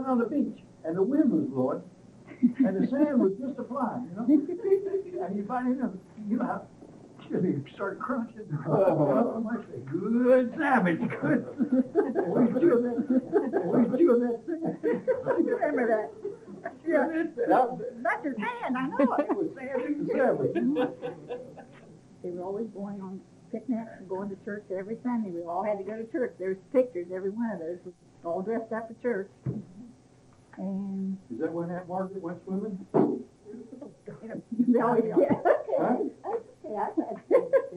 on the beach, and the wind was blowing, and the sand was just flying, and you find how you start crunching. Oh, I say, good sandwich, good. We chewed that sand. You remember that? Yeah. That's your sand, I know it. It was sand in the sandwich. They were always going on picnics and going to church every Sunday. We all had to go to church. There's pictures, every one of those, all dressed up at church. And Is that when Aunt Margaret went swimming? they always get.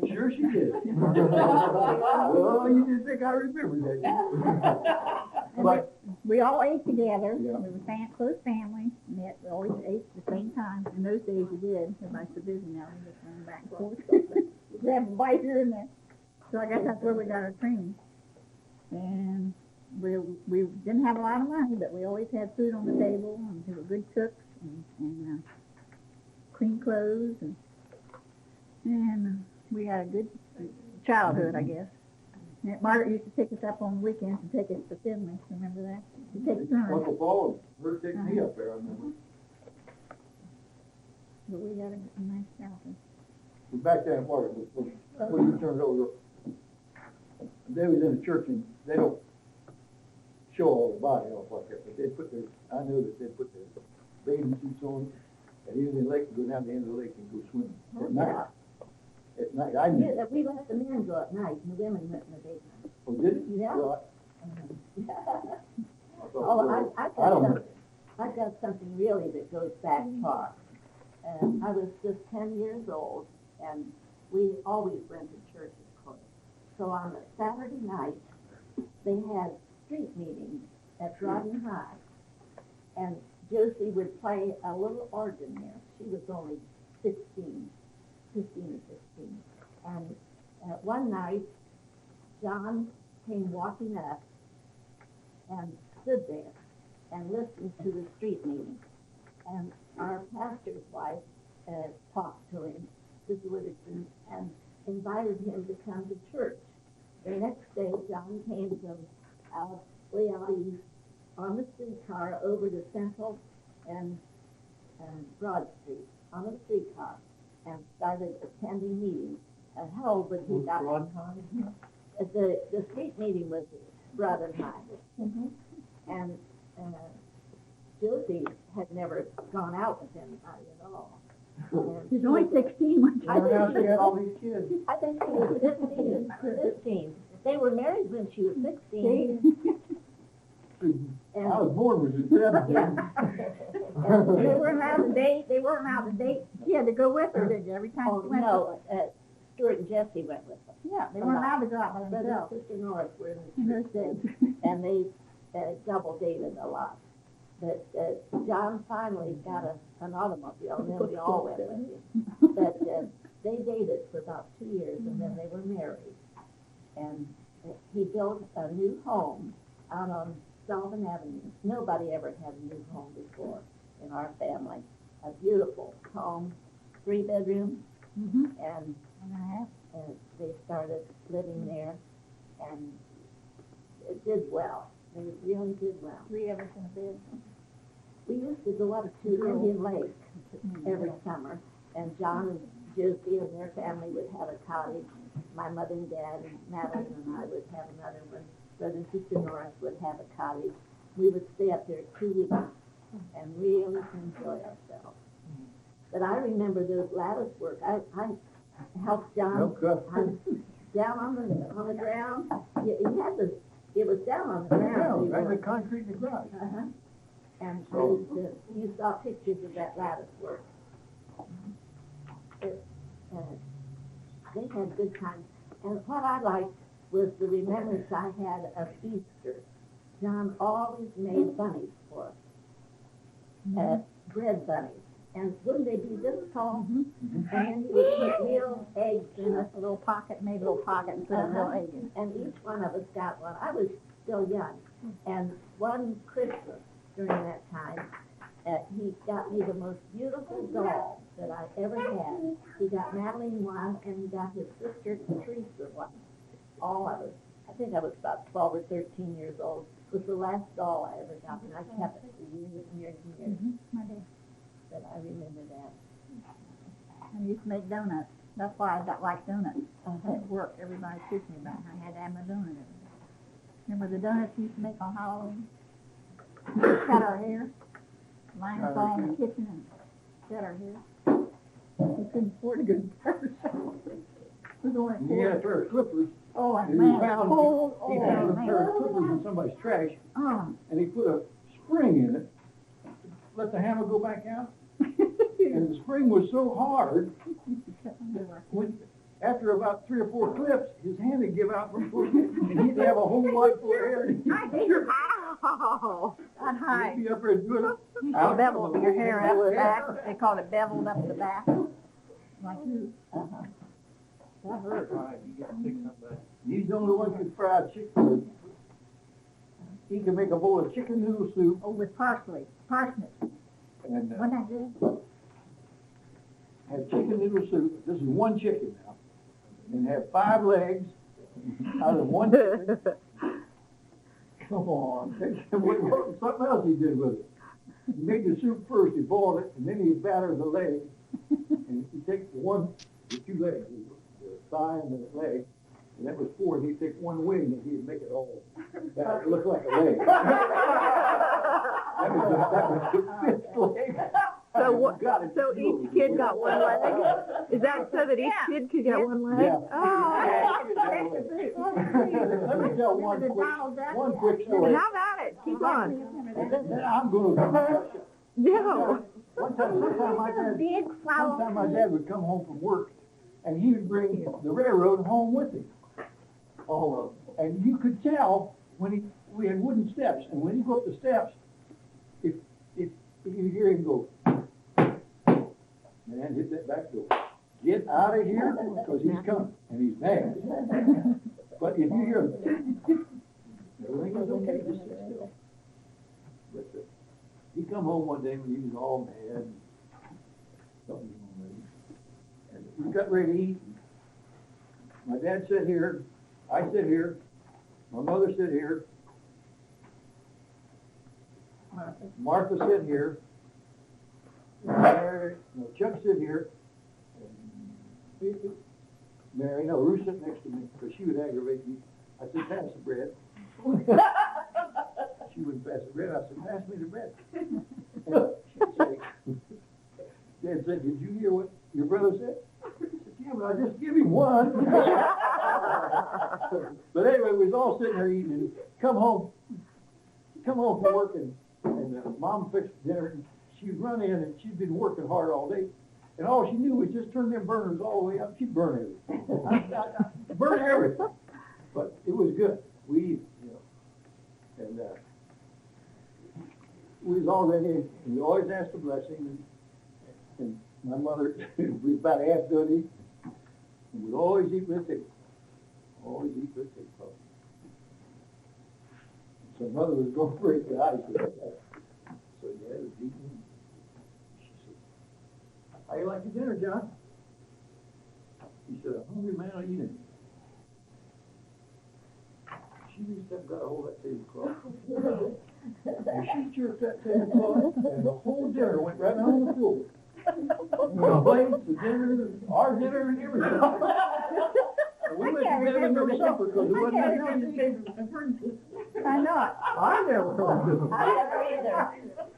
Sure she did. Oh, you didn't think I remember that. But we all ate together. Yeah. We were close family. Met. We always ate at the same time. In those days, you did. Everybody's so busy now. We just went back and forth. We have a bite here and there. So I guess that's where we got our training. And we didn't have a lot of money, but we always had food on the table, and we were good cooks and clean clothes, and we had a good childhood, I guess. And Margaret used to pick us up on weekends and take us to Finley. Remember that? She'd take us around. Uncle Paul, her taking me up there, I remember. But we had a nice childhood. But back then, Margaret, when you turned over, they was in the church and they don't show all the body off like that, but they put I know that they put their bathing suits on, and even in the lake, go down the end of the lake and go swimming at night. At night, I knew. Yeah, we let the men go at night, and the women went in the daytime. Oh, did it? Yeah. Well, I've got something really that goes back far. I was just 10 years old, and we always rented churches close. So on a Saturday night, they had street meetings at Rodden High, and Josie would play a little organ there. She was only 15 or 16. And one night, John came walking up and stood there and listened to the street meeting. And our pastor's wife talked to him, Sister Witherspoon, and invited him to come to church. The next day, John came from way out east on the streetcar over to Central and Broad Street on the streetcar and started attending meetings. How old would he got? The street meeting was Broad and High. And Josie had never gone out with anybody at all. She's only 16 when she all these kids. I think she was 15. They were married when she was 16. I was born when she was 17. They weren't allowed to date. They weren't allowed to date. She had to go with her, did you? Every time she went. No, Stuart and Jesse went with them. Yeah, they weren't allowed to go out by Brother themselves. and Sister Norris were in the church, and they double dated a lot. But John finally got an automobile, and then we all went with him. But they dated for about 2 years, and then they were married. And he built a new home out on Sullivan Avenue. Nobody ever had a new home before in our family. A beautiful home, 3 bedrooms, and they started living there, and it did well. They really did well. 3 of us in a bed. We used to go up to Indian Lake every summer, and John and Josie and their family would have a cottage. My mother and dad and Madeline and I would have another one. Brother and Sister Norris would have a cottage. We would stay up there 2 weeks and really enjoy ourselves. But I remember those lattice work. I helped John down on the ground. You had to. It was down on the ground. Right, the concrete in the garage. And you saw pictures of that lattice work. They had good times. And what I liked was the remembrance I had of Easter. John always made bunnies for us, bread bunnies. And wouldn't they be this tall? And then he would put real eggs in a little pocket, made a little pocket and put a little egg in. And each one of us got one. I was still young. And one Christmas during that time, he got me the most beautiful doll that I ever had. He got Madeline one, and he got his sister Teresa one. All of us. I think I was about 12 or 13 years old. It was the last doll I ever got, and I kept it for years and years and years. My dad. But I remember that. I used to make donuts. That's why I like donuts. Uh-huh. At work, everybody teach me about it. I had to have my donut every day. Remember the donuts we used to make on Halloween? We used to cut our hair, line us all in the kitchen and cut our hair. We couldn't afford to go to church. We was only He had a pair of clippers. Oh, and And man, he found cold. a pair of clippers in somebody's trash, Oh. and he put a spring in it, let the hammer go back out, and the spring was so hard, when, after about 3 or 4 clips, his hand would give out from pushing, and he'd have a whole lot full of hair. Oh, I'd hide. He'd be up there doing it. Beveled your hair up the back. They call it beveled up the back. Like you. Uh-huh. That hurt. He's the only one who could fry chicken. He can make a bowl of chicken noodle soup, Oh, with parsley, parsnips. and Wasn't that good? have chicken noodle soup. This is one chicken now, and have 5 legs out of one chicken. Come on, something else he did with it. He made the soup first. He boiled it, and then he battered the leg. And he takes the 2 legs, the thigh and the leg, and that was 4. And he'd take 1 wing and he'd make it all that look like a leg. That was the 5th leg. So what? God, it's So beautiful. each kid got 1 leg? Is that so that each kid could get 1 leg? Yeah. Oh, Let me tell one quick story. how about it? Keep on. And then I'm going to. Yeah. Sometime my dad would come home from work, and he would bring the railroad home with him, all of them. And you could tell when we had wooden steps, and when you go up the steps, if you hear him go, man, hit that back door. Get out of here, because he's coming, and he's mad. But if you hear him, everything is okay, just sit still. But he come home one day when he was all mad, and something was wrong with him. And we got ready to eat. My dad sat here, I sit here, my mother sit here, Martha sit here, Chuck sit here, Ruth sit next to me, because she would aggravate me. I said, pass the bread. She wouldn't pass the bread. I said, pass me the bread. And Dad said, did you hear what your brother said? I said, yeah, but I just give him 1. But anyway, we was all sitting there eating, and come home from work, and Mom fixed dinner, and she'd run in, and she'd been working hard all day, and all she knew was just turn them burners all the way up. She'd burn everything. Burn everything. But it was good. We, and we was all ready, and we always asked a blessing, and my mother was about half done, and we'd always eat with it. Always eat with it. So mother was going to break the ice with that. So Dad was eating. She said, how you like your dinner, John? He said, I'm hungry, man, I'll eat it. She reached up and got a hold of that tablecloth. And she jerked that tablecloth, and the whole dinner went right down on the floor. The plates, the dinner, our dinner, and everything. And we went to bed with no supper because it wasn't that noisy. I know it. I never thought of I never either.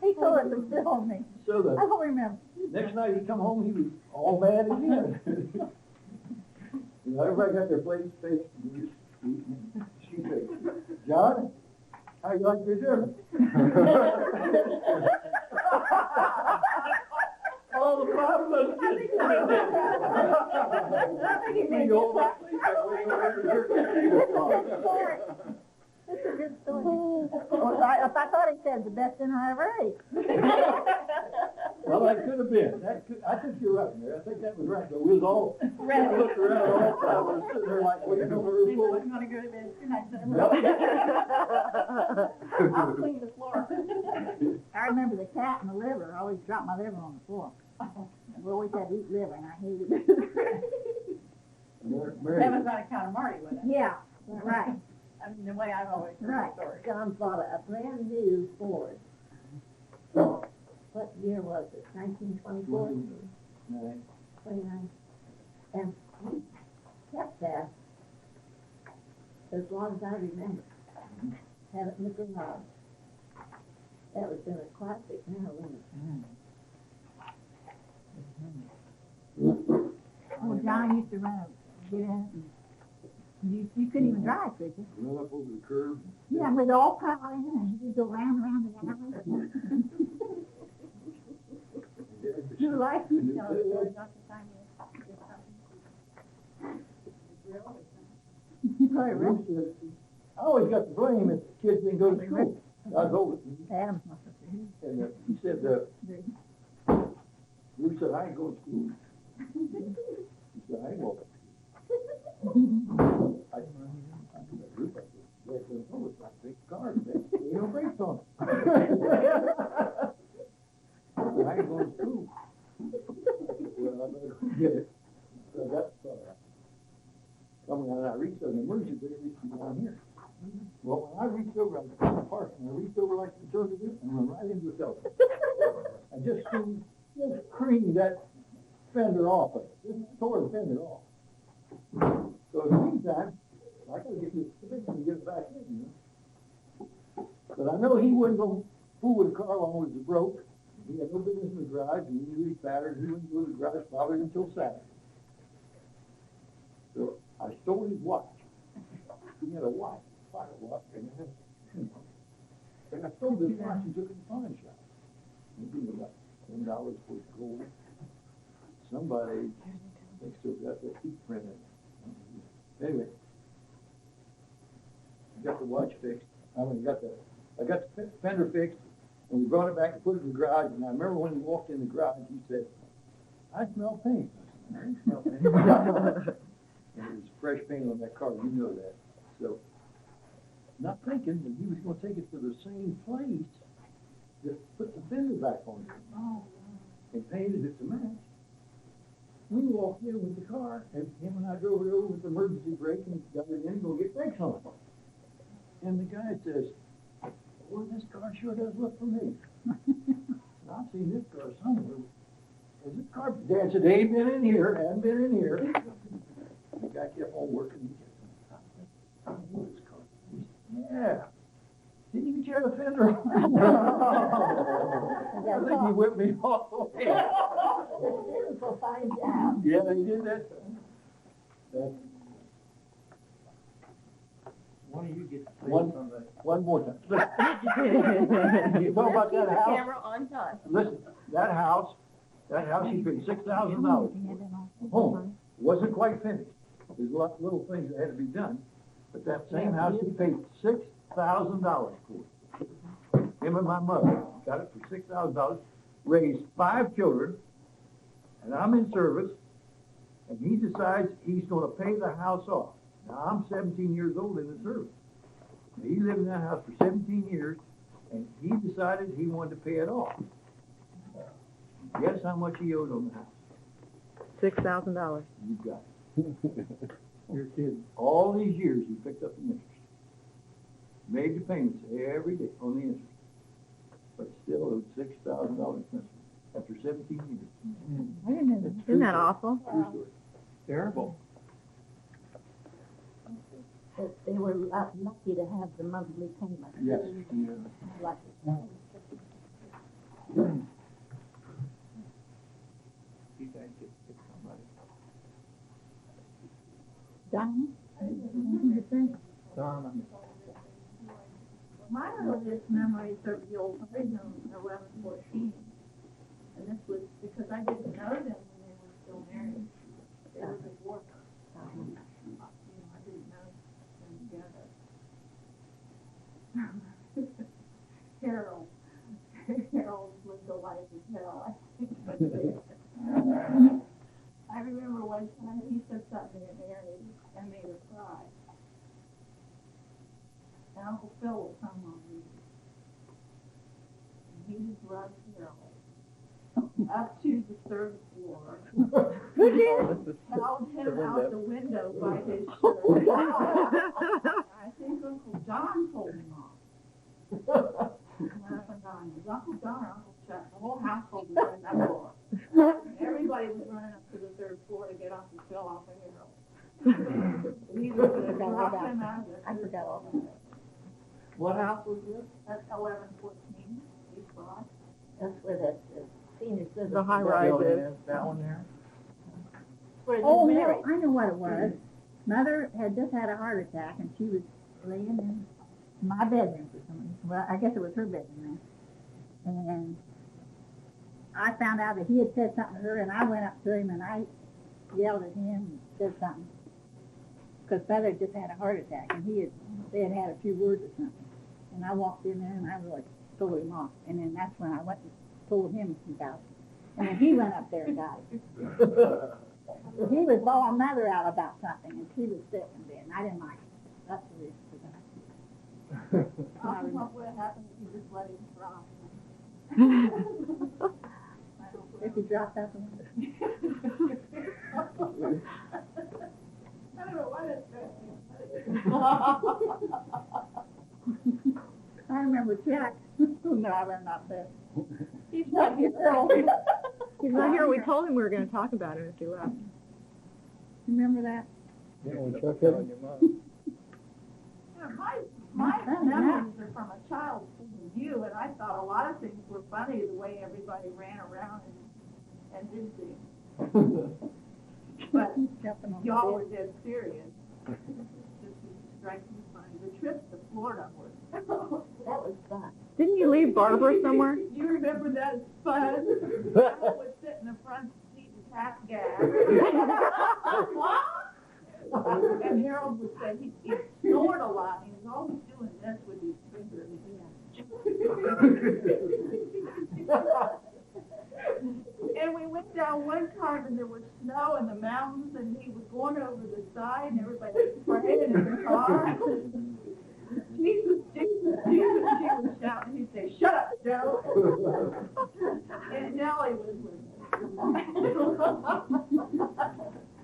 He told us to film me. So I don't remember. next night he come home, he was all mad again. Everybody got their plates fixed. She said, John, how you like your dinner? All the 5 of us did. We go back to sleep that way over there. That's a good story. Well, I thought he said the best dinner I ever ate. Well, that could have been. I think you're right, Mary. I think that was right. But we was all looked around all 5 of us sitting there like waiting on the roof. Going to go to bed tonight. I'll clean the floor. I remember the cat and the liver. I always dropped my liver on the floor. We always had to eat liver, and I hated it. Mary, on account of Marty, wasn't it? Yeah, right. I mean, the way I've always heard Right, the story. John bought a brand new Ford. What year was it, 1924? 29. And he kept that as long as I remember. Had it in the garage. That was in a classic now, wasn't it? Well, John used to get in, and you couldn't even drive, could you? Run up over the curb. Yeah, we'd all pile in, and you'd go round and round the house. Your life, you know, not the time you probably Bruce said, I always got the blame if the kids didn't go to school. I was older. Adam's must have been. And he said, Bruce said, I ain't going to school. He said, I ain't walking. I said, Bruce, I said, yes, I think cars, ain't no brakes on it. I ain't going to school. Well, I better get it. So that's coming out, I reached over an emergency, they reached me down here. Well, when I reached over, I was in the park, and I reached over like the turn of it, and went right into the telephone. I just creamed that fender off of it, just tore the fender off. So in the meantime, I gotta get this fixed and get it back in, you know. But I know he wasn't gonna fool with a car long as it broke. He had no business in the garage, and he knew he battered, he wouldn't go to the garage probably until Saturday. So I stole his watch. He had a watch, pocket watch, and I stole this watch and took it to the pawn shop. Maybe about $10 for gold. Somebody, they still got that heat print in it. Anyway, I got the watch fixed. I got the fender fixed, and we brought it back and put it in the garage. And I remember when he walked in the garage, he said, "I smell paint." I said, "I smell paint." And there was fresh paint on that car, you know that. So, not thinking that he was going to take it to the same place that put the fender back on it. And painted it to match. We walked in with the car, and him and I drove it over with the emergency brake and got it in, go get brakes on it. And the guy says, "Boy, this car sure does look familiar." I've seen this car somewhere. Is this car? Dad said, "They ain't been in here, hadn't been in here." The guy kept on working. I know this car. He said, "Yeah. Didn't you tear the fender off?" I think he whipped me off. Beautiful, fine job. Yeah, he did that. One of you get to say One more time. Listen. You talk about that house? Camera on time. Listen, that house, he paid $6,000 for. Home, wasn't quite finished. There's a lot of little things that had to be done, but that same house, he paid $6,000 for. Him and my mother got it for $6,000, raised 5 children, and I'm in service, and he decides he's gonna pay the house off. Now, I'm 17 years old in the service. Now, he lived in that house for 17 years, and he decided he wanted to pay it off. Guess how much he owed on the house? $6,000. You got it. Your kid, all these years, he picked up the interest. Made the payments every day on the interest. But still owed $6,000 principal after 17 years. I didn't know that. Isn't that awful? True story. Terrible. But they were lucky to have the monthly payment. Yes. Lucky. You guys get somebody. Donna? Anything to say? Donna. My earliest memories of the old original 1114, and this was because I didn't know them when they were still married. They were divorced. I didn't know them together. Harold lived a life as hell, I think. I remember one time he said something at Mary and made her cry. And Uncle Phil was home on me. And he just loved Harold. up to the third floor. Who did? Held him out the window by his shirt. I think Uncle John told him off. Uncle John, Uncle Chuck, the whole household was running that floor. Everybody was running up to the third floor to get off and fill off a hero. He was going to drop him out of the I forgot all about that. What house was this? That's 1114 East Broad. That's where that senior citizen. The high That rise building is. That one there? Where they Oh, married. no, I know what it was. Mother had just had a heart attack and she was laying in my bedroom for some reason. Well, I guess it was her bedroom then. And I found out that he had said something to her and I went up to him and I yelled at him and said something. Because Mother had just had a heart attack and they had had a few words or something. And I walked in there and I really told him off. And then that's when I went and told him about it. And then he went up there and got it. He was bawling Mother out about something, and she was sick in bed, and I didn't like it. That's the reason for that. I don't know what happened if you just let him drop. If he dropped out the window. I don't know what it I remember Jack. No, I ran out there. He's not here. He's not here. We told him we were going to talk about him if he left. Remember that? Yeah, when Chuck had on your mom. My memories are from a child's point of view, and I thought a lot of things were funny the way everybody ran around and did things. But Jumping on the y'all board. were dead serious. This strikes me funny. The trip to Florida was. That was fun. Didn't you leave Barbara somewhere? You remember that as fun? I would sit in the front seat and half gas. And Harold would say he snored a lot. He was always doing this with his fingers. And we went down one time and there was snow in the mountains and he was going over the side and everybody was praying in the car. Jesus, Jesus, Jesus, she was shouting. He'd say, shut up, Joe. And Nellie was with us.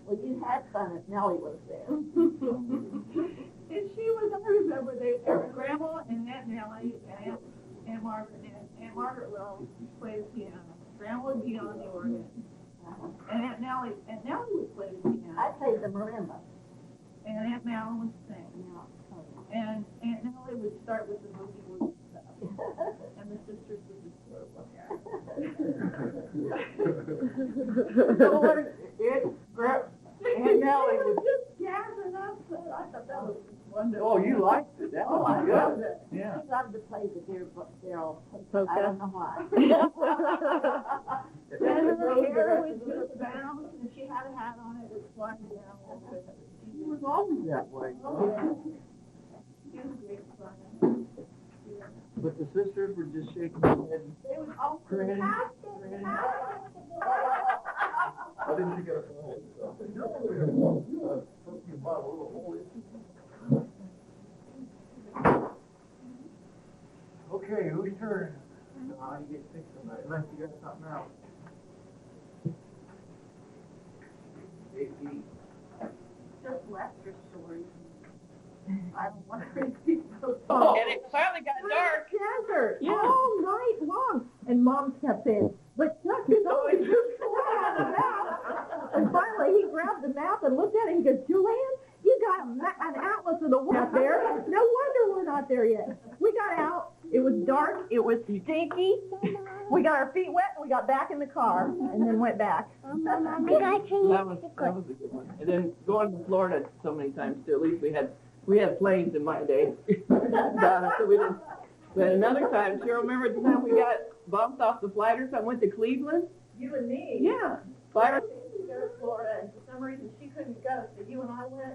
Well, you had fun if Nellie was there. And she was, I remember, there were Grandma and Aunt Nellie and Aunt Margaret. And Aunt Margaret would always play the piano. Grandma would be on the organ. And Aunt Nellie would play the piano. I played the marimba. And Aunt Malin would sing. And Aunt Nellie would start with the boogie woogie stuff. And the sisters would just sort of look at her. And Nellie was just gassing up. I thought that was wonderful. Oh, you liked it. That Oh, I was loved good. it. Yeah. She loved to play the Daryl. Polka. I don't know why. And her hair was just bound, and she had a hat on it, it was flying down a little bit. She was always that way. She was great fun. But the sisters were just shaking their head. They was all Granny. I didn't think of it. No, you bought a little hole in. Okay, whose turn? No, you get six of that, unless you got something else. JP. just Lester stories. I don't want to repeat those. And it finally got dark. Cancer all night long. And Mom kept saying, but Chuck is always just on the map. And finally he grabbed the map and looked at it and he goes, Julian, you got an atlas of the world out there. No wonder we're not there yet. We got out. It was dark. It was stinky. We got our feet wet and we got back in the car and then went back. That was a good one. And then going to Florida so many times too. At least we had planes in my day. Donna, so we didn't. But another time, Cheryl, remember the time we got bumped off the flight or something, went to Cleveland? You and me. Yeah. Fire. To go to Florida, and for some reason she couldn't go, so you and I went.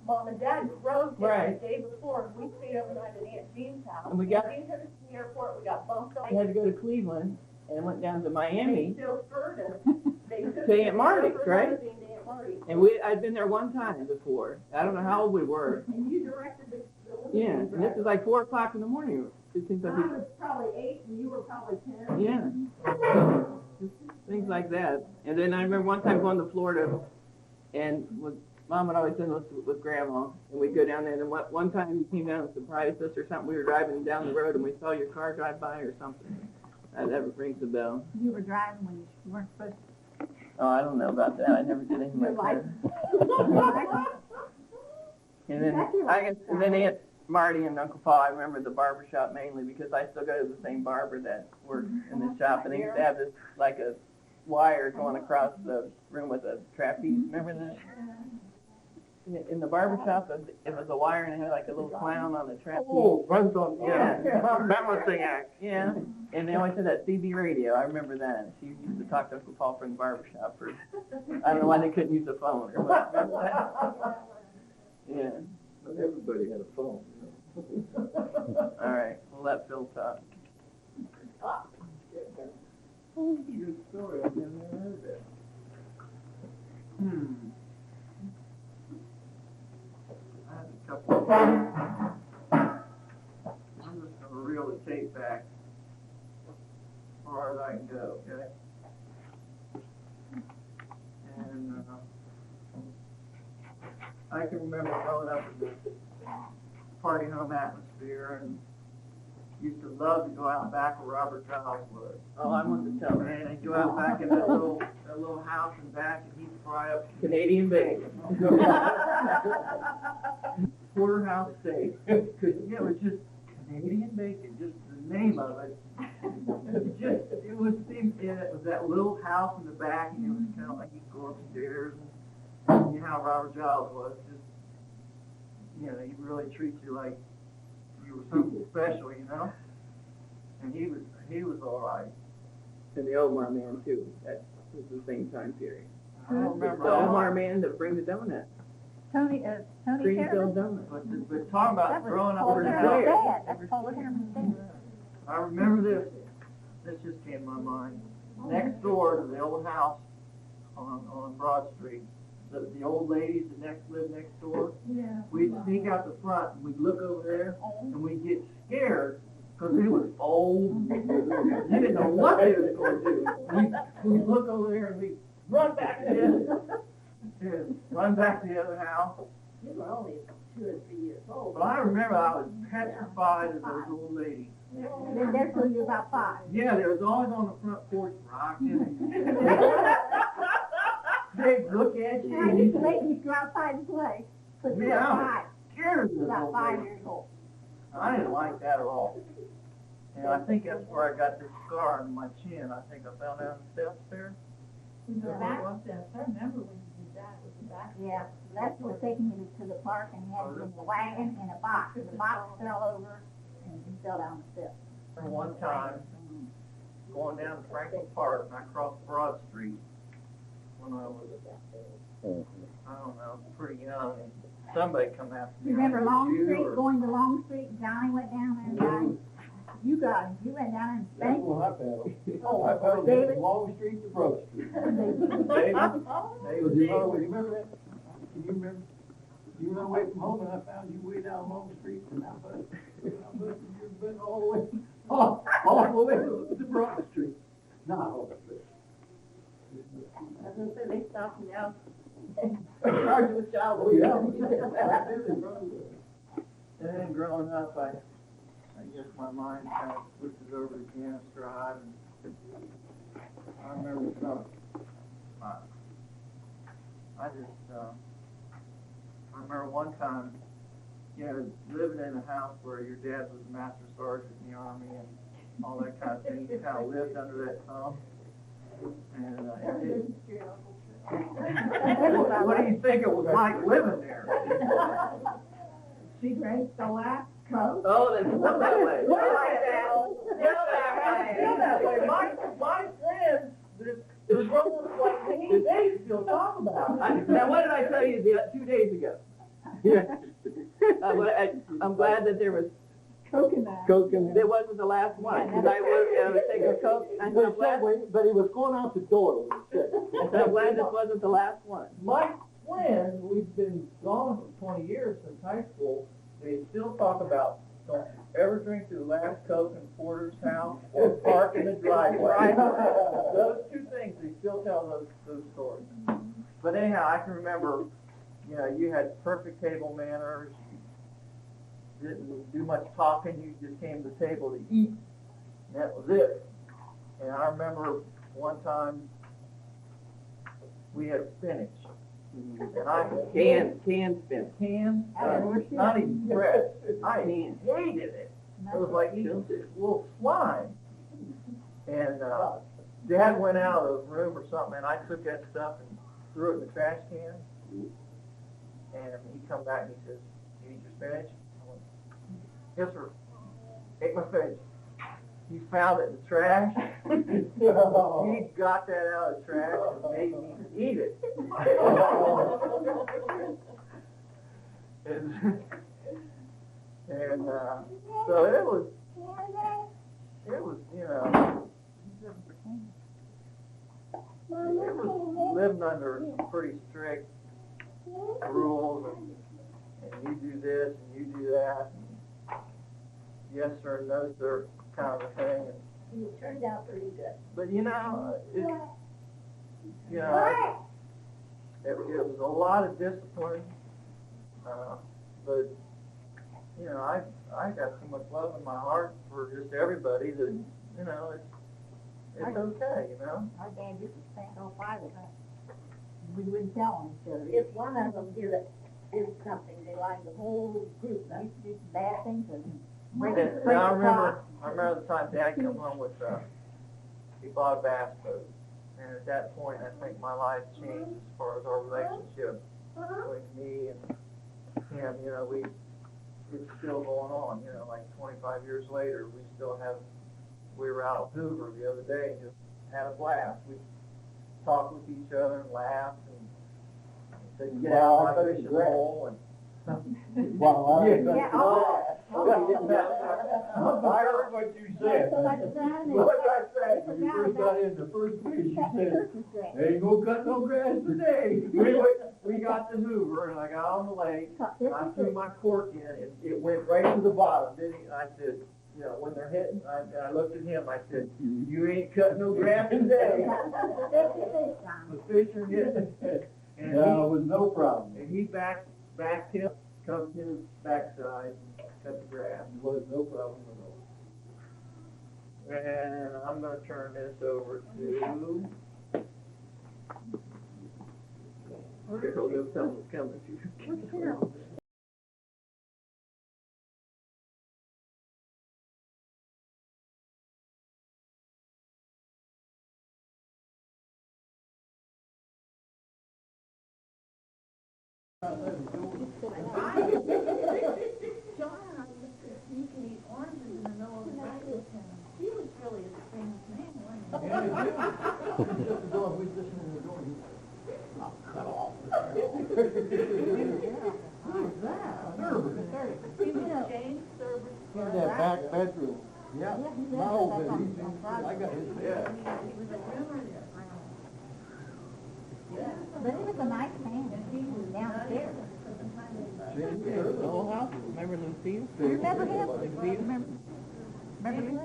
Mom and Dad drove there Right. the day before, and we stayed overnight at Aunt Jean's house. And we got- Aunt Jean took us to the airport, we got bumped off. We had to go to Cleveland and went down to Miami. They chauffeured us. They took To Aunt Marty's, us right? to Aunt Marty's. And I'd been there one time before. I don't know how old we were. And you directed the Yeah, and this is like 4 o'clock in the morning. It seems like I was probably 8 and you were probably 10. yeah, things like that. And then I remember one time going to Florida, and Mom would always send us with Grandma, and we'd go down there. And one time you came down and surprised us or something. We were driving down the road and we saw your car drive by or something. That rings a bell. You were driving when you weren't supposed to. Oh, I don't know about that. I never did anything like that. And then Aunt Marty and Uncle Paul, I remember the barber shop mainly because I still go to the same barber that worked in the shop, and they used to have this like a wire going across the room with a trapeze. Remember that? In the barber shop, it was a wire and it had like a little clown on the trapeze. Oh, runs on, Yeah. that was the act. Yeah, and they always had that CB radio. I remember that. She used to talk to Uncle Paul from the barber shop. I don't know why they couldn't use the phone or what. Remember that? Yeah. Everybody had a phone, you know. All right, we'll let Phil talk. Good story, I've never heard that. I had a couple of, I'm just gonna reel the tape back as far as I can go, okay? And, I can remember growing up in the party home atmosphere and used to love to go out back where Robert Giles was. Oh, I want to tell her. And I'd go out back in that little house in back and he'd fry up Canadian bacon. porterhouse steak. It was just Canadian bacon, just the name of it. It was that little house in the back, and it was kind of like you go upstairs, and you know how Robert Giles was, just, you know, he really treats you like you were something special, you know? And he was all right. And the Omar man, too. That was the same time period. I don't remember The all Omar man that brings the donut. Tony Greenfield Terrence. donut. But talking That about was growing up Paul in the Terrence' house, dad. That's Paul Terrence' dad. I remember this. This just came to my mind. Next door to the old house on Broad Street, the old ladies that lived next door, we'd sneak out the front and we'd look over there and we'd get scared because it was old. You didn't know what they were going to do. We'd look over there and we'd run back to the other house. You were only 2 or 3 years old. But I remember I was petrified of those old ladies. Then there till you were about 5. Yeah, they was always on the front porch rocking. They'd look at you. I used to make you go outside and play. But you were Yeah, I 5. was scared of those About old 5 ladies. years old. I didn't like that at all. And I think that's where I got this scar on my chin. I think I fell down the steps there. Is that what it was? Yeah, Les was taking him to the park and he had him in the wagon in a box. And the box fell over and he fell down the steps. One time, going down to Franklin Park, and I crossed Broad Street when I was, I don't know, pretty young, and somebody come after me. You remember Long You Street, or- going to Long Street, Johnny went down there and died? You got him, you went down and That's spanked him. when I paddled. I paddled David? from Long Street to Broad Street. David, You remember that? Can you remember? You ran away from home and I found you way down Long Street and I busted your butt all the way, all the way to Broad Street. Not all the way. I was gonna say, they stopped me out. Charged with child abuse. And growing up, I guess my mind kind of switches over to Janice Drive, and I remember I remember one time, you know, living in a house where your dad was a master sergeant in the Army and all that kind of thing. You kind of lived under that thumb. And what do you think it was like living there? She drank the last cup. Oh, that's still that way. Feel that way. My friends, there's one like they still talk about it. Now, what did I tell you 2 days ago? Yeah. I'm glad that there was Coke in that. Coke and. It wasn't the last one, because I would take a Coke, and I'm glad But he was going out the door when he said it. I'm glad this wasn't the last one. My friend, we've been gone for 20 years since high school, they still talk about, don't you ever drink the last Coke in Porter's house or park in the driveway. Those two things, they still tell those stories. But anyhow, I can remember, you know, you had perfect table manners, you didn't do much talking, you just came to the table to eat, and that was it. And I remember one time we had spinach. And I Canned spinach. Not even fresh. I hated it. It was like eating this little slime. And Dad went out of the room or something, and I took that stuff and threw it in the trash can. And he come back and he says, "You eat your spinach?" I went, "Yes, sir." Ate my spinach. He found it in the trash. He got that out of the trash and made me eat it. and so it was, you know, it was living under some pretty strict rules, and you do this and you do that, and yes sir and no sir kind of a thing. And It turned out pretty good. but you know, it was a lot of discipline, but you know, I got so much love in my heart for just everybody that, you know, it's okay, you know. Our dad used to spank all five of us. We wouldn't tell on each other. If one of them did something, they lined the whole group up. Used to do some bad things and break And the I pot. remember the time Dad came home with, he bought a bass boat. And at that point, I think my life changed as far as our relationship between me and him. You know, it's still going on, you know, like 25 years later, we were out at Hoover the other day and just had a blast. We talked with each other and laughed and said, "Get out of my fishing hole." And Wow, Yeah. I heard what you said. What did I say? When you first got in the first place, you said, Christmas "They ain't gonna cut no grass today." We got to Hoover and I got on the lake. And I threw my cork in and it went right to the bottom, didn't it? I said, you know, when they're hitting, I looked at him, I said, "You ain't cutting no grass today." The fish are hitting. And No, it was no problem. he backed him, covered his backside and cut the grass. It was no problem at all. And I'm gonna turn this over to. Someone's coming. In that back bedroom. Yeah, my old bedroom. I got his bed. But he was a nice man. He was downstairs. The whole house. Remember Lucille? You remember him? Remember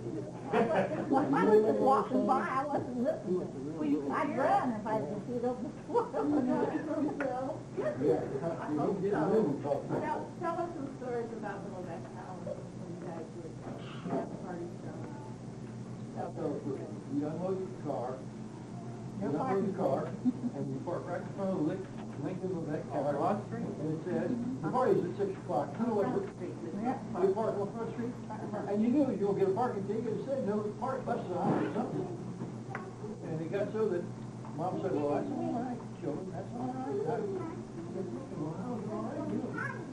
When I was just walking by, I wasn't listening. I'd run if I didn't see it over the floor. Yeah, you didn't move. Tell us some stories about Little Neck Town when you guys would have parties. So we unloaded the car, and we parked right in front of the Lincoln of that car. And it said, "The party's at 6 o'clock. You know what? We parked on Front Street, and you knew you were gonna get a parking ticket. It said no park bus stop or something. And it got so that Mom said, "Well, that's all right, children. That's all right."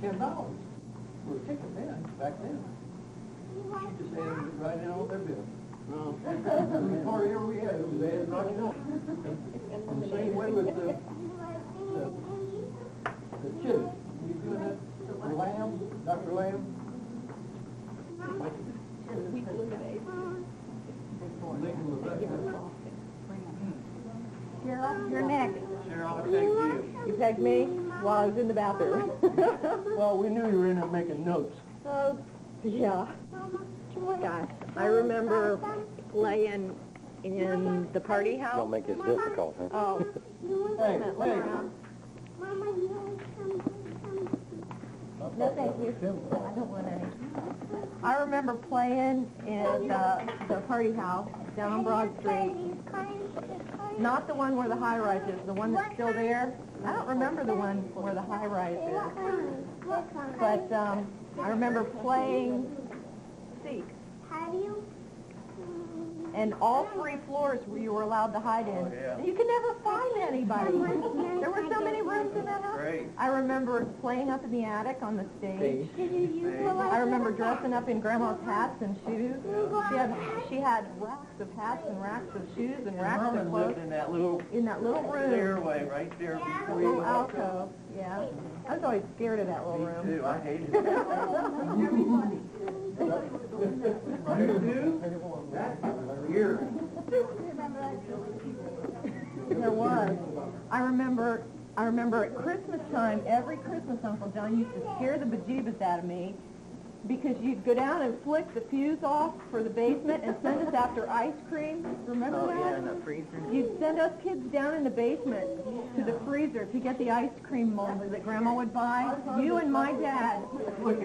$10 for a ticket then, back then. She just handed it right in on their bill. Every party ever we had, it was added right in. And the same way with the chili. You doing that, the lamb, Dr. Lamb? Lincoln was right there. Cheryl, you're next. begged me while I was in the bathroom. Well, we knew you were in there making notes. Oh, yeah. Gosh, I remember playing in the party house. Don't make it difficult, huh? Oh, Hey, hey. no, thank you. I don't want any. I remember playing in the party house down on Broad Street. Not the one where the high rise is, the one that's still there. I don't remember the one where the high rise is. But I remember playing Seek. And all 3 floors where you were allowed to hide in. And you could never find anybody. There were so many rooms in that house. Great. I remember playing up in the attic on the stage. I remember dressing up in Grandma's hats and shoes. She had racks of hats and racks of shoes and racks of Herman clothes lived in that little room. stairway right there before you Little went. alcove, yeah. I was always scared of that little Me room. too, I hated it. Here. There was. I remember at Christmas time, every Christmas Uncle John used to scare the bejeebus out of me because you'd go down and flick the fuse off for the basement and send us after ice cream. Remember that? Oh, yeah, in the freezer. You'd send us kids down in the basement to the freezer to get the ice cream molds that Grandma would buy. You and my dad would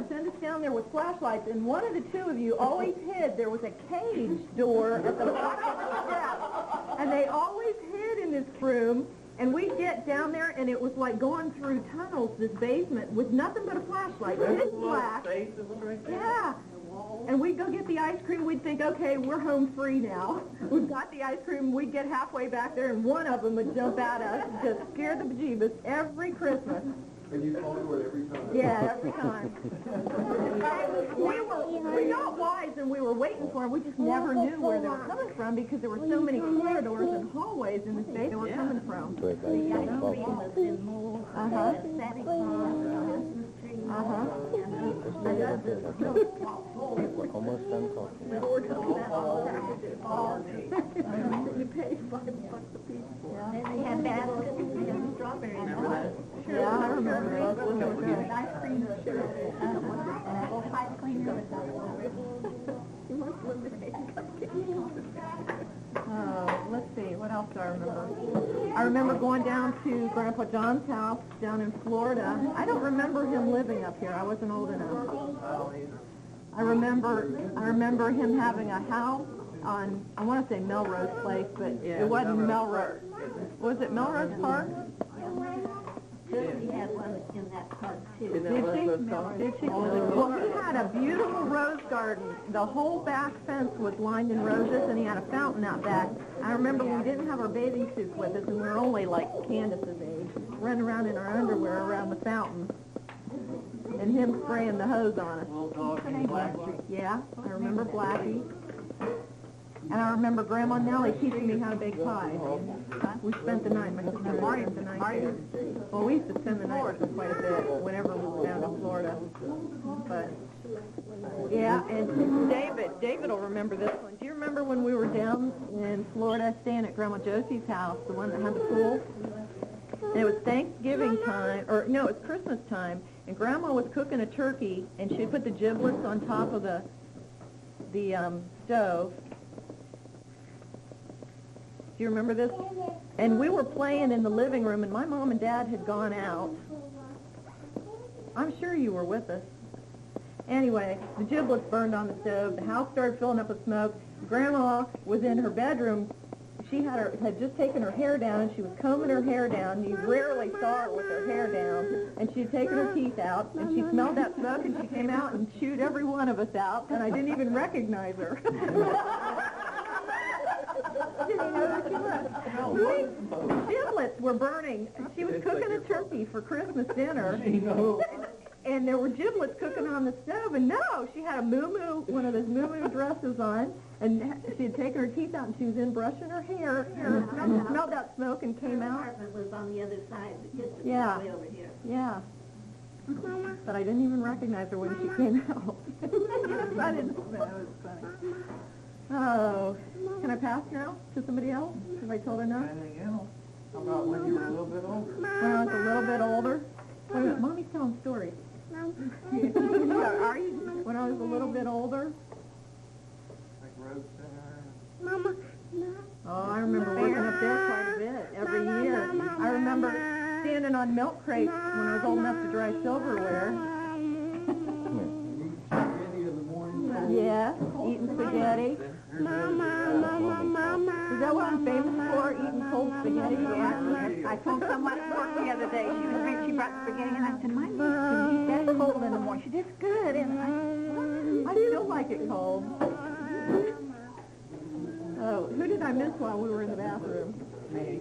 send us down there with flashlights, and one of the 2 of you always hid. There was a cage door at the bottom of the steps, and they always hid in this room. And we'd get down there, and it was like going through tunnels, this basement, with nothing but a flashlight, pitch black. Yeah. And we'd go get the ice cream. We'd think, okay, we're home free now. We've got the ice cream. We'd get halfway back there, and one of them would jump at us, just scare the bejeebus every Christmas. And you fall for it every time. Yeah, every time. We got wise, and we were waiting for them. We just never knew where they were coming from because there were so many corridors and hallways in the state they were coming from. So everybody's The ice gonna cream fall. was in mold, Santa Claus, Christmas tree. We're almost done talking. You paid $5 a piece for it. And they had baskets, they had strawberries. Remember that? Yeah, I remember those. Those were good. Ice cream, pipe cleaner. You must eliminate Let's see, what else do I remember? I remember going down to Grandpa John's house down in Florida. I don't remember him living up here. I wasn't old enough. I remember him having a house on, I want to say Melrose Place, but it wasn't Melrose. Was it Melrose Park? Josie had one in that park too. Isn't that what it's called? Did she? Well, he had a beautiful rose garden. The whole back fence was lined in roses, and he had a fountain out back. I remember we didn't have our bathing suits with us, and we were only like Candace's age, running around in our underwear around the fountain, and him spraying the hose on us. Little dog named Blackie. Yeah, I remember Blackie. And I remember Grandma Nellie teaching me how to bake pie. We spent the night, my sister and I spent the night there. Well, we used to spend the night with them quite a bit whenever we were down in Florida. But, yeah, and David will remember this one. Do you remember when we were down in Florida staying at Grandma Josie's house, the one that had the pool? And it was Thanksgiving time, or no, it was Christmas time, and Grandma was cooking a turkey, and she put the giblets on top of the stove. Do you remember this? And we were playing in the living room, and my mom and dad had gone out. I'm sure you were with us. Anyway, the giblets burned on the stove. The house started filling up with smoke. Grandma was in her bedroom. She had just taken her hair down, and she was combing her hair down. You rarely saw her with her hair down. And she had taken her teeth out, and she smelled that smoke, and she came out and chewed every one of us out, and I didn't even recognize her. Giblets were burning. She was cooking a turkey for Christmas dinner, and there were giblets cooking on the stove. And no, she had a one of those moo dresses on, and she had taken her teeth out, and she was in brushing her hair. Smelled that smoke and came out. The apartment was on the other side of the kitchen, Yeah. way over here. Yeah. But I didn't even recognize her when she came out. I didn't. That was funny. Oh, can I pass now to somebody else? Have I told her no? Anything else? How about when you were a little bit older? When I was a little bit older? Wait a minute, Mommy's telling stories. Are you? When I was a little bit older? Like Road Center? Mama, no. Oh, I remember working up there quite a bit, every year. I remember standing on milk crates when I was old enough to dry silverware. Spaghetti in the morning. Yeah, eating spaghetti. Is that what I'm famous for, eating cold spaghetti? Yeah, I told someone at work the other day, she brought spaghetti, and I said, my niece can eat that cold in the morning. She did good, and I still like it cold. Oh, who did I miss while we were in the bathroom? Me.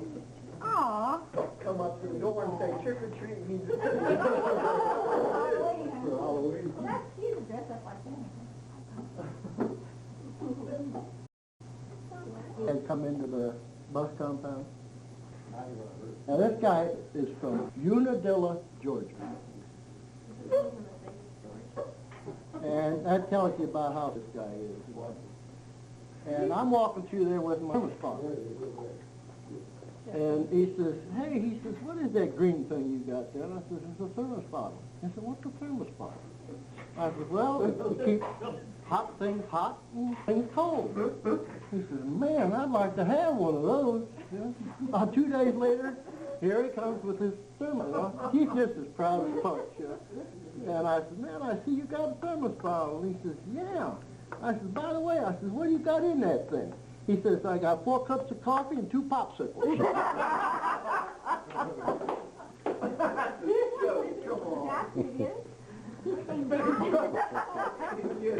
Aw. Come up to the door and say, trick or treat. For Halloween. that's cute to dress up like that. And come into the bus compound. Now this guy is from Unadilla, Georgia. And that tells you about how this guy is. And I'm walking through there with my thermos. And he says, hey, he says, what is that green thing you got there? And I said, it's a thermos bottle. He said, what's a thermos bottle? I said, well, it keeps hot things hot and things cold. He says, man, I'd like to have one of those. Yeah. 2 days later, here he comes with his thermos. He's just as proud as punch. And I said, man, I see you got a thermos bottle. And he says, yeah. I said, by the way, I said, what do you got in that thing? He says, I got 4 cups of coffee and 2 popsicles.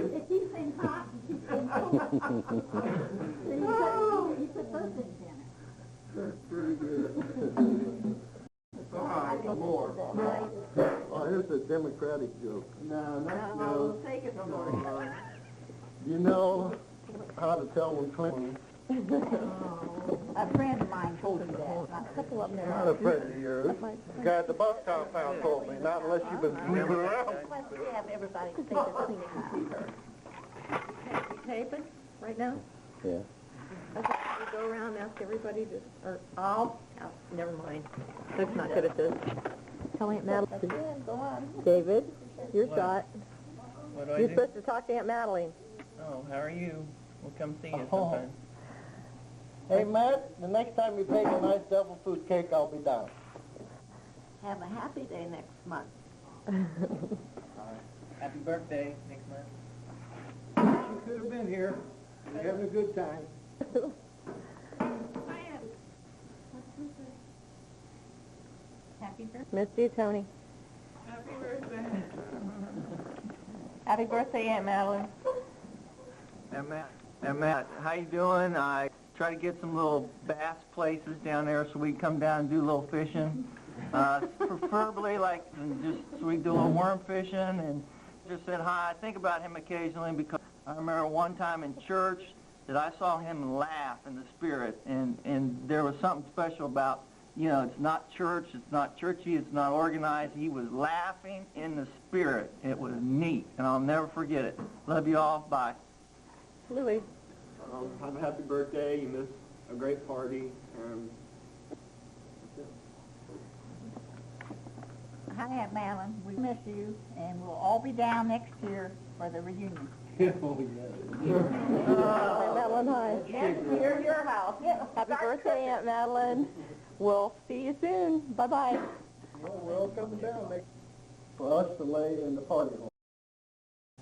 It keeps things hot, it keeps things cold. So you put those things in it. That's pretty good. All right, more. Oh, here's a Democratic joke. No. Take it from her. You know how to tell when Clinton... A friend of mine told me that. A couple of them. Not a friend of yours. The guy at the bus compound told me, not unless you've been sleeping around. Let's have everybody stay the cleaning house. Taping right now? Yeah. Okay, we go around and ask everybody to, or never mind. That's not good at this. Tell Aunt Madeline. Go on. David, your shot. What do I You're do? supposed to talk to Aunt Madeline. Oh, how are you? We'll come see you Oh. sometime. Hey, Matt, the next time you bake a nice devil food cake, I'll be down. Have a happy day next month. Happy birthday next month. You could have been here. You're having a good time. Happy birthday. Miss you, Tony. Happy birthday, Aunt Madeline. And Matt, how you doing? I try to get some little bass places down there so we can come down and do a little fishing. Preferably like just so we can do a little worm fishing, and just said hi. I think about him occasionally because I remember one time in church that I saw him laugh in the spirit, and there was something special about, you know, it's not church, it's not churchy, it's not organized. He was laughing in the spirit. It was neat, and I'll never forget it. Love you all. Bye. Louis. Have a happy birthday. You missed a great party. Hi, Aunt Madeline. We miss you, and we'll all be down next year for the reunion. Aunt Madeline, hi. Here's your house. Happy birthday, Aunt Madeline. We'll see you soon. Bye-bye. Well, we're all coming down next for us to lay in the party hall.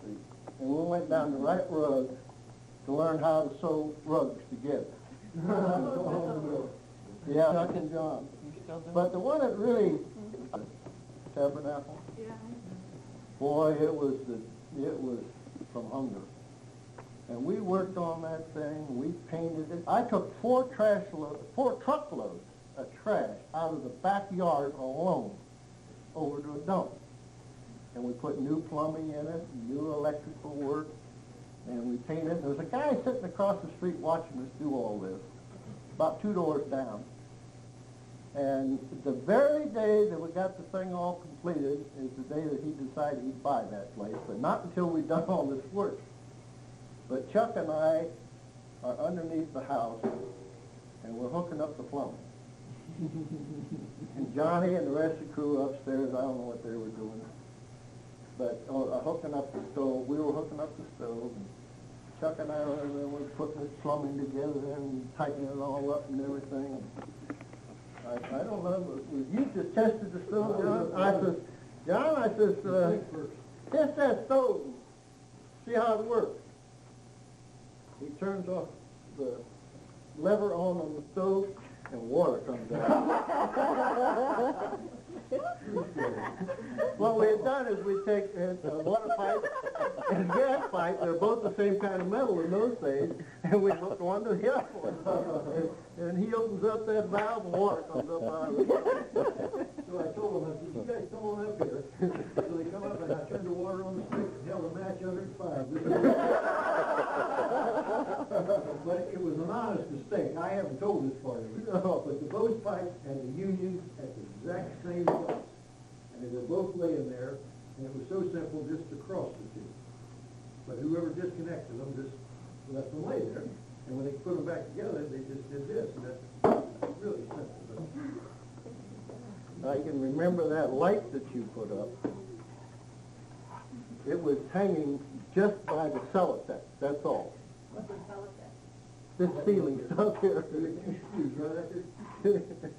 And we went down the right rug to learn how to sew rugs together. Yeah, Chuck and John. But the one that really tabernacle. Yeah. Boy, it was from hunger. And we worked on that thing. We painted it. I took 4 truckloads of trash out of the backyard alone over to a dump. And we put new plumbing in it, new electrical work, and we painted. There was a guy sitting across the street watching us do all this, about 2 doors down. And the very day that we got the thing all completed is the day that he decided he'd buy that place, but not until we'd done all this work. But Chuck and I are underneath the house, and we're hooking up the plumbing. And Johnny and the rest of the crew upstairs, I don't know what they were doing. But hooking up the stove, we were hooking up the stove, and Chuck and I were putting this plumbing together and tightening it all up and everything. I don't know, you just tested the stove, John? I says, John, I says, test that stove, see how it works. He turns off the lever on the stove, and water comes out. What we had done is we take a water pipe and a gas pipe, they're both the same kind of metal in those days, and we hook one to the other one. And he opens up that valve and water comes up out of it. So I told him, I said, you guys come on up here. So they come up and I turned the water on the stick and held a match under the fire. But it was an honest mistake. I haven't told this part of it. No, but the hose pipe and the union at the exact same place. And they were both laying there, and it was so simple just to cross the two. But whoever disconnected them just left them lay there. And when they put them back together, they just did this, and that's really simple. I can remember that light that you put up. It was hanging just by the cellotape, that's all. What's the cellotape? This ceiling stuff here.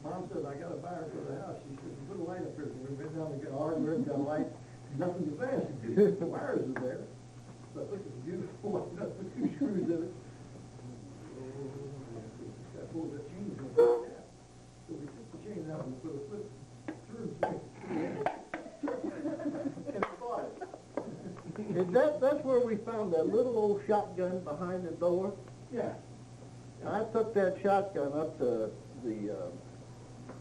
Mom said, I got a buyer for the house. She said, put a light up here. We went down and got hardware, got a light. Nothing to fast. The wires are there. So I think it's beautiful. Light up with two screws in it. That pulled that chain from the gap. So we took the chain out and put a foot through and bought it. That's where we found that little old shotgun behind the door. Yeah. I took that shotgun up to the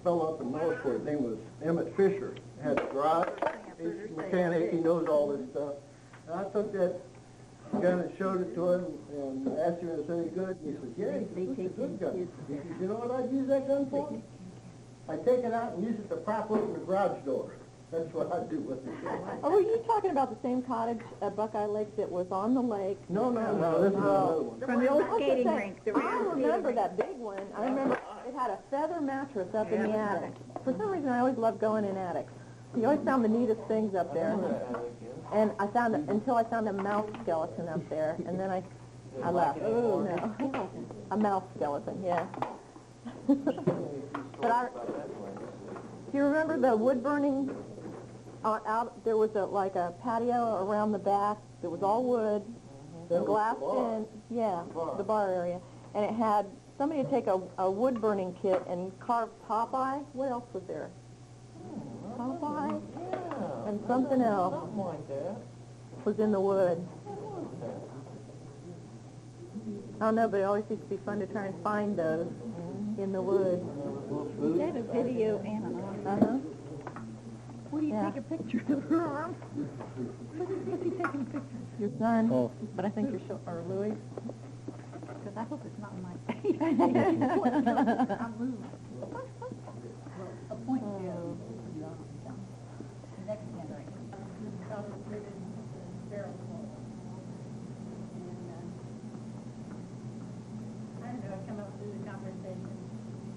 fellow up in Northport. His name was Emmett Fisher. Had a garage. He's a mechanic. He knows all this stuff. And I took that gun and showed it to him and asked him if it was any good. And he said, yeah, it's a good gun. He said, you know what I'd use that gun for? I'd take it out and use it to prop open the garage door. That's what I'd do with it. Oh, were you talking about the same cottage at Buckeye Lake that was on the lake? No, this is another one. From the old skating I rink. remember that big one. I remember it had a feather mattress up in the attic. For some reason, I always loved going in attics. You always found the neatest things up there. And I found until I found a mouse skeleton up there, and then I left. Oh no, a mouse skeleton, yeah. But do you remember the wood burning? Out there was like a patio around the back that was all wood, and glassed in. Yeah, the bar area, and it had somebody had take a wood burning kit and carve Popeye. What else was there? Popeye and something else was in the wood. I don't know, but it always used to be fun to try and find those in the wood. They have a video and an audio. Where do you take a picture of her arm? What's he taking a picture? Your son, but I think you're or Louis. Because I hope it's not my face. I'm moving. A point to the next generation. I don't know, I come up through the conversation.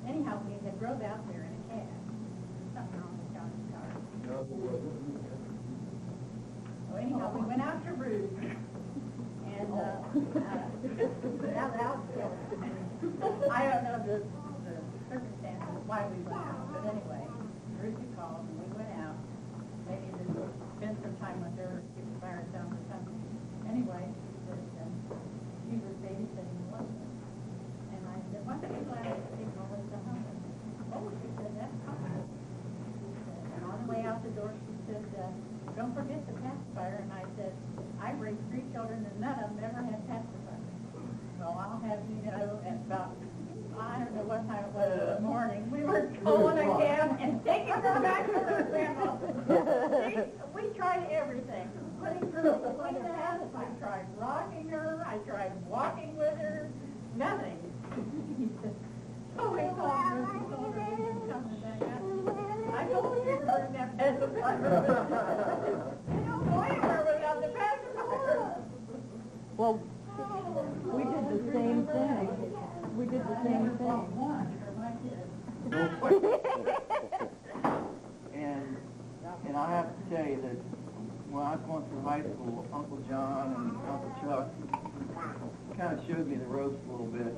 Anyhow, we had drove out there in a cab. Something wrong with John's car. So anyhow, we went out to Ruth, and I don't know the circumstances why we went out, but anyway, Ruth called and we went out. Maybe to spend some time with her, get the virus down or something. Anyway, she said she was babysitting the lunch. And I said, why don't you let us take Melissa home? Oh, she said, that's fine. And on the way out the door, she said, don't forget the pacifier. And I said, I've raised 3 children and none of them ever had pacifier. Well, I'll have you know, at about, I don't know what time it was in the morning, we were calling a cab and taking her back to her grandma. We tried everything. Putting her in the house, I tried rocking her, I tried walking with her, nothing. So we called her, she told her we didn't come to that house. I told her to that pacifier. You don't blame her without the pacifier. Well, we did the same thing. We did the same thing. I have to tell you that when I was going through high school, Uncle John and Uncle Chuck kind of showed me the ropes a little bit.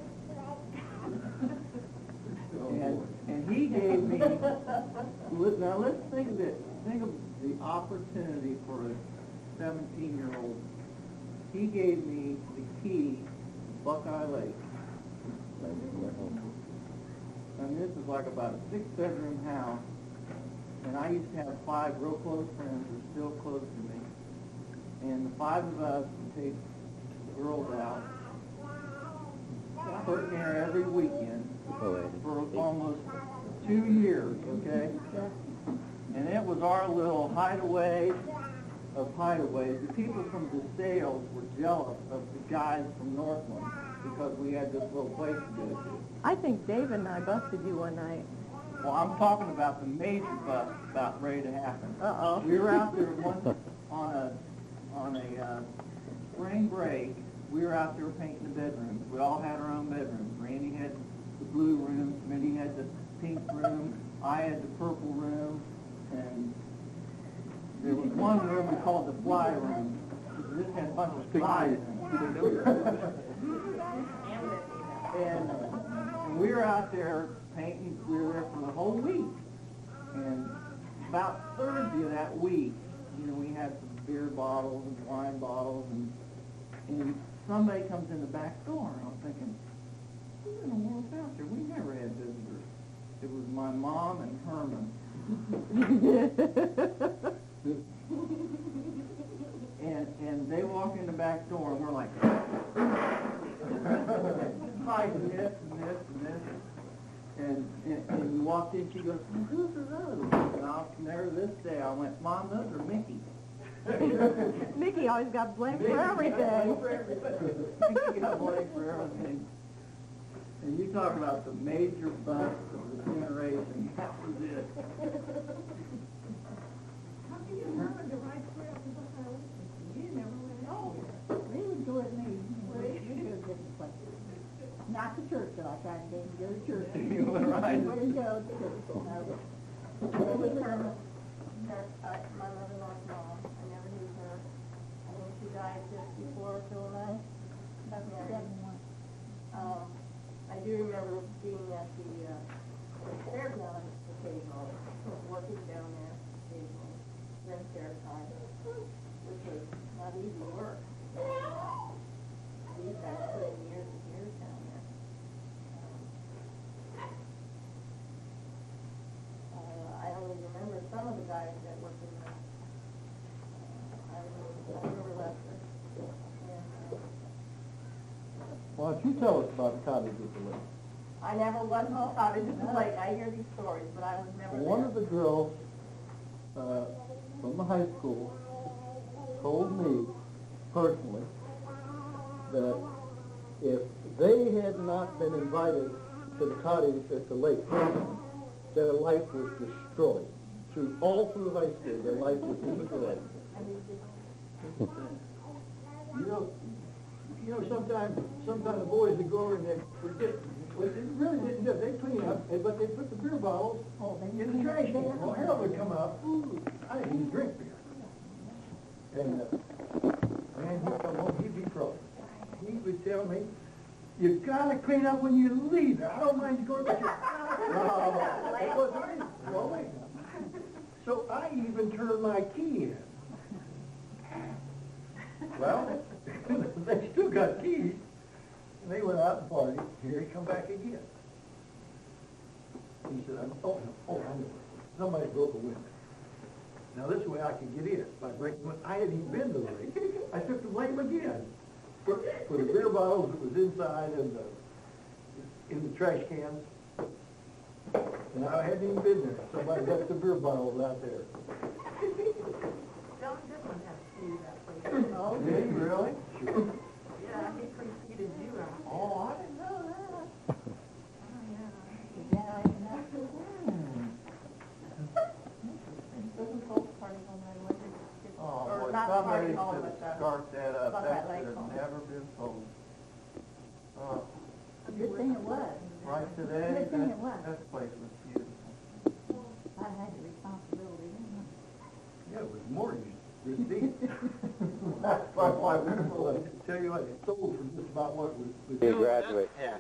And he gave me, now let's think of it, think of the opportunity for a 17-year-old. He gave me the key to Buckeye Lake. And this is like about a 6-bedroom house. And I used to have 5 real close friends who are still close to me. And the 5 of us would take the girls out, put there every weekend for almost 2 years, okay? And it was our little hideaway of hideaways. The people from DeSales were jealous of the guys from Northland because we had this little place to go to. I think David and I busted you one night. Well, I'm talking about the major bust about ready to happen. Uh-oh. We were out there once on a spring break. We were out there painting the bedrooms. We all had our own bedrooms. Randy had the blue room, Mindy had the pink room, I had the purple room, and there was one room we called the fly room. This had a bunch of flies in it. And we were out there painting. We were there for the whole week. And about Thursday of that week, you know, we had some beer bottles and wine bottles, and somebody comes in the back door, and I'm thinking, who in the world's out there? We never had visitors. It was my mom and Herman. And they walk in the back door, and we're like, hiding this and this and this. And we walked in, she goes, who's are those? And I'll never this day, I went, Mom, those are Mickey. Mickey always got blamed for everything. Mickey got blamed for everything. And you talk about the major bust of the generation, that was it. How can you remember the right trail to the highway? You never went home. They would go with me. We go different places. Not to church, though. I tried to get him to go to church. You were right. He wouldn't go to church. It was her. My mother-in-law's mom. I never knew her. I think she died just before Phil and I got married. I do remember being at the fairground occasionally, working down there occasionally, during fair time, which was not easy work. These guys put in years and years down there. I only remember some of the guys that worked in the, I remember Lester. Why don't you tell us about the cottage at the lake? I never went home out into the lake. I hear these stories, but I was never there. One of the girls from the high school told me personally that if they had not been invited to the cottage at the lake, their life was destroyed. All through high school, their life was destroyed. You know, sometimes the boys would go over and they'd forget. Well, they really didn't do it. They clean up, but they put the beer bottles in the trash can. Well, Harold would come out, ooh, I didn't even drink beer. And man, he'd come home, he'd be trouble. He would tell me, you gotta clean up when you leave. I don't mind you going, but you it wasn't me. Well, wait. So I even turned my key in. Well, they still got keys. And they went out and partied. Here he come back again. He said, I know. Somebody broke a window. Now this way I could get in by breaking the window. I hadn't even been to the lake. I took the blame again for the beer bottles that was inside and in the trash cans. And I hadn't even been there. Somebody left the beer bottles out there. John Goodman had to see that place. Oh, did he really? Sure. Yeah, he preceded you out. Oh, I didn't know that. Yeah, I can ask you. Doesn't hold party on that way. Oh, Or boy, not somebody party hall, should but, have scarfed that up. Buckeye That Lake should hall. have never been told. Oh, Good thing it was. right today, Good thing it was. that place was beautiful. I had the responsibility, didn't I? it was mortgaged this deep. That's why we tell you what, it sold for just about what was. You graduate. Yeah,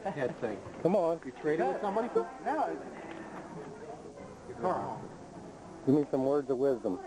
that head thing. Come on. You traded with somebody? No. Your car home. Give me some words of wisdom.